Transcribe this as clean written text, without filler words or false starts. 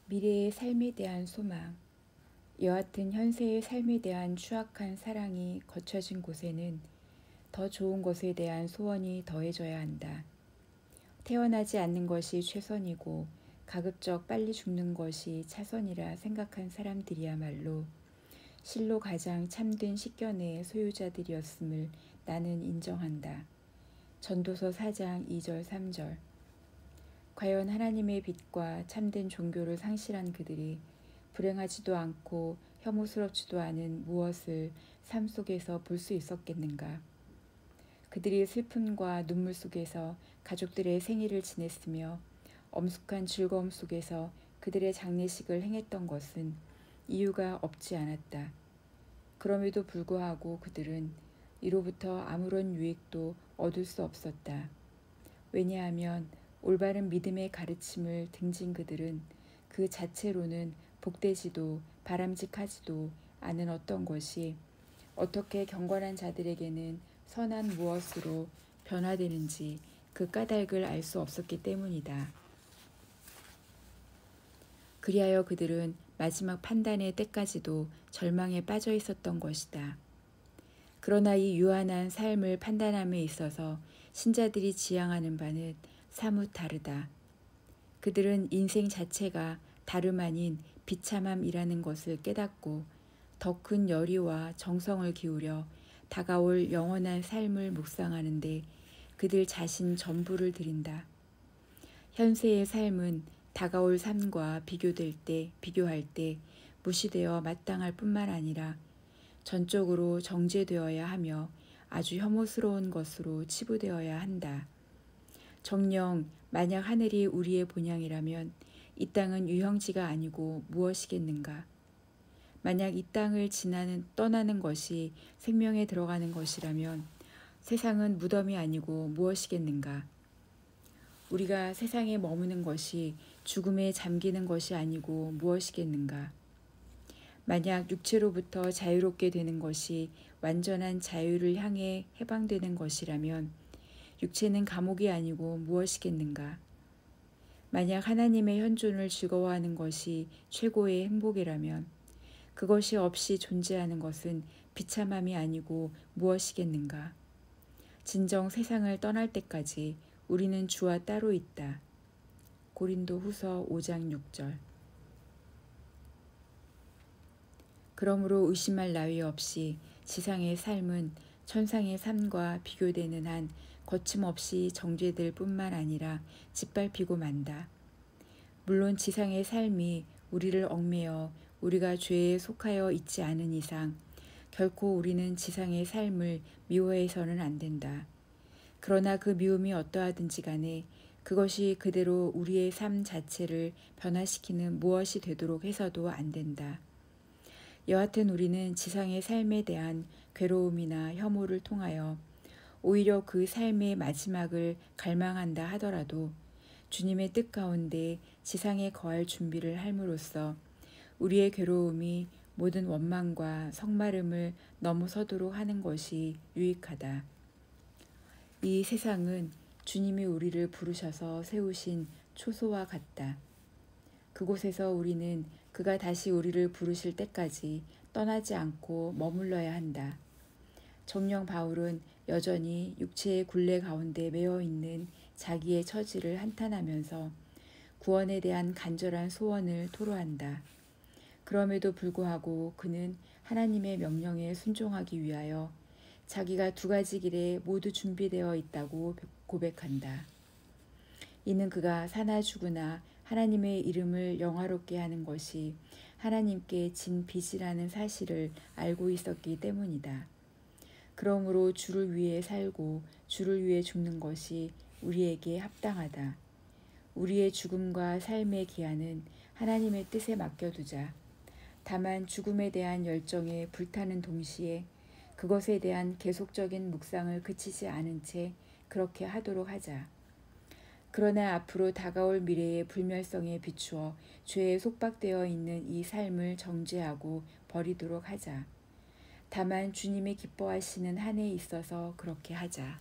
미래의 삶에 대한 소망. 여하튼 현세의 삶에 대한 추악한 사랑이 거쳐진 곳에는 더 좋은 것에 대한 소원이 더해져야 한다. 태어나지 않는 것이 최선이고 가급적 빨리 죽는 것이 차선이라 생각한 사람들이야말로 실로 가장 참된 식견의 소유자들이었음을 나는 인정한다. 전도서 4장 2절 3절. 과연 하나님의 빛과 참된 종교를 상실한 그들이 불행하지도 않고 혐오스럽지도 않은 무엇을 삶 속에서 볼 수 있었겠는가? 그들이 슬픔과 눈물 속에서 가족들의 생일을 지냈으며 엄숙한 즐거움 속에서 그들의 장례식을 행했던 것은 이유가 없지 않았다. 그럼에도 불구하고 그들은 이로부터 아무런 유익도 얻을 수 없었다. 왜냐하면 올바른 믿음의 가르침을 등진 그들은 그 자체로는 복되지도 바람직하지도 않은 어떤 것이 어떻게 경건한 자들에게는 선한 무엇으로 변화되는지 그 까닭을 알 수 없었기 때문이다. 그리하여 그들은 마지막 판단의 때까지도 절망에 빠져 있었던 것이다. 그러나 이 유한한 삶을 판단함에 있어서 신자들이 지향하는 바는 사뭇 다르다. 그들은 인생 자체가 다름 아닌 비참함이라는 것을 깨닫고 더 큰 열의와 정성을 기울여 다가올 영원한 삶을 묵상하는데 그들 자신 전부를 들인다. 현세의 삶은 다가올 삶과 비교할 때 무시되어 마땅할 뿐만 아니라 전적으로 정죄되어야 하며 아주 혐오스러운 것으로 치부되어야 한다. 정녕 만약 하늘이 우리의 본향이라면 이 땅은 유형지가 아니고 무엇이겠는가? 만약 이 땅을 떠나는 것이 생명에 들어가는 것이라면 세상은 무덤이 아니고 무엇이겠는가? 우리가 세상에 머무는 것이 죽음에 잠기는 것이 아니고 무엇이겠는가? 만약 육체로부터 자유롭게 되는 것이 완전한 자유를 향해 해방되는 것이라면 육체는 감옥이 아니고 무엇이겠는가? 만약 하나님의 현존을 즐거워하는 것이 최고의 행복이라면 그것이 없이 존재하는 것은 비참함이 아니고 무엇이겠는가? 진정 세상을 떠날 때까지 우리는 주와 따로 있다. 고린도 후서 5장 6절. 그러므로 의심할 나위 없이 지상의 삶은 천상의 삶과 비교되는 한 거침없이 정죄될 뿐만 아니라 짓밟히고 만다. 물론 지상의 삶이 우리를 얽매여 우리가 죄에 속하여 있지 않은 이상 결코 우리는 지상의 삶을 미워해서는 안 된다. 그러나 그 미움이 어떠하든지 간에 그것이 그대로 우리의 삶 자체를 변화시키는 무엇이 되도록 해서도 안 된다. 여하튼 우리는 지상의 삶에 대한 괴로움이나 혐오를 통하여 오히려 그 삶의 마지막을 갈망한다 하더라도 주님의 뜻 가운데 지상에 거할 준비를 함으로써 우리의 괴로움이 모든 원망과 성마름을 넘어서도록 하는 것이 유익하다. 이 세상은 주님이 우리를 부르셔서 세우신 초소와 같다. 그곳에서 우리는 그가 다시 우리를 부르실 때까지 떠나지 않고 머물러야 한다. 정녕 바울은 여전히 육체의 굴레 가운데 매여 있는 자기의 처지를 한탄하면서 구원에 대한 간절한 소원을 토로한다. 그럼에도 불구하고 그는 하나님의 명령에 순종하기 위하여 자기가 두 가지 길에 모두 준비되어 있다고 고백한다. 이는 그가 사나 죽으나 하나님의 이름을 영화롭게 하는 것이 하나님께 진 빚이라는 사실을 알고 있었기 때문이다. 그러므로 주를 위해 살고 주를 위해 죽는 것이 우리에게 합당하다. 우리의 죽음과 삶의 기한은 하나님의 뜻에 맡겨두자. 다만 죽음에 대한 열정에 불타는 동시에 그것에 대한 계속적인 묵상을 그치지 않은 채 그렇게 하도록 하자. 그러나 앞으로 다가올 미래의 불멸성에 비추어 죄에 속박되어 있는 이 삶을 정죄하고 버리도록 하자. 다만 주님이 기뻐하시는 한 해에 있어서 그렇게 하자.